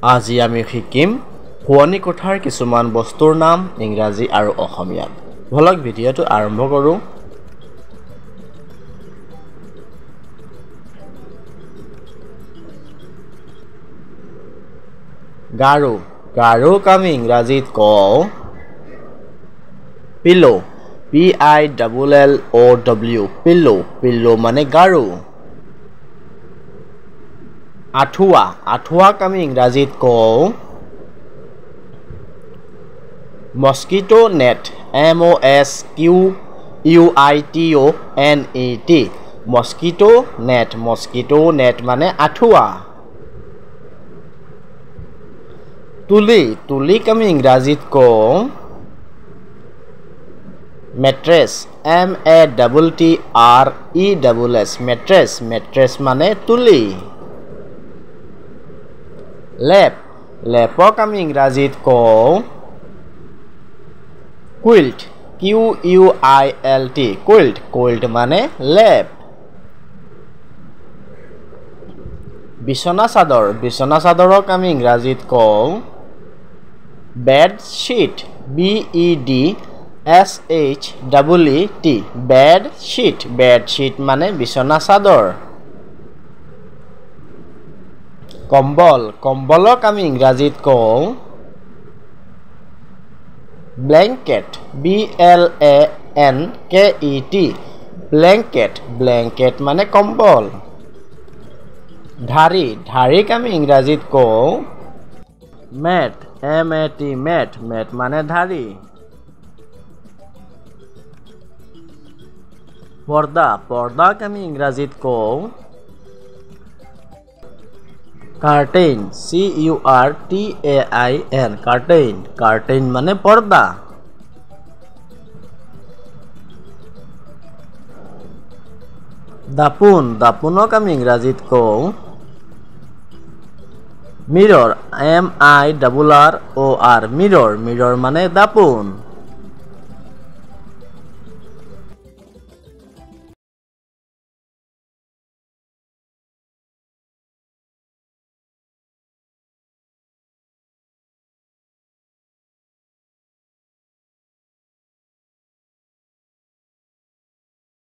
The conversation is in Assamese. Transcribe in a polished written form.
আজি আমি শিকিম শোৱনি কোঠাৰ কিছুমান বস্তুৰ নাম ইংৰাজী আৰু অসমীয়াত। বলক ভিডিঅ'টো আৰম্ভ কৰোঁ। গাৰু, গাৰুক আমি ইংৰাজীত কওঁ পিলো, PILLOW, পিলো, পিলো মানে গাৰু। আঁঠুৱা, আঁঠুৱাক আমি ইংৰাজীত কওঁ mosquito net, MOSQUITONET, mosquito net, mosquito net মানে আঁঠুৱা। তুলি, তুলিক আমি ইংৰাজীত কওঁ মেট্ৰেছ, METTRESS, মেট্ৰেছ, মেট্ৰেছ মানে তুলি। লেপ, লেপক আমি ইংৰাজীত কওঁ কুইল্ট, QUILT, কুইল্ট, কুইল্ট মানে লেপ। বিছনা চাদৰ, বিছনা চাদৰক আমি ইংৰাজীত কওঁ বেডশ্বীট, BEDSHEET, বেডশ্বীট, বেডশ্বীট মানে বিছনা চাদৰ। কম্বল, কম্বলক আমি ইংৰাজীত কওঁ ব্লেংকেট, BLANKET, ব্লেংকেট, ব্লেংকেট মানে কম্বল। ঢাৰি, ঢাৰিক আমি ইংৰাজীত কওঁ মেট, MAT, মেট, মেট মানে ঢাৰি। পৰ্দা, পৰ্দাক আমি ইংৰাজীত কওঁ কাৰ্টেইন, CURTAIN, কাৰ্টেইন, কাৰ্টেইন মানে পৰ্দা। দাপোন, দাপোনক আমি ইংৰাজীত কওঁ মিৰৰ, MIRROR, মিৰৰ, মিৰৰ মানে দাপোন।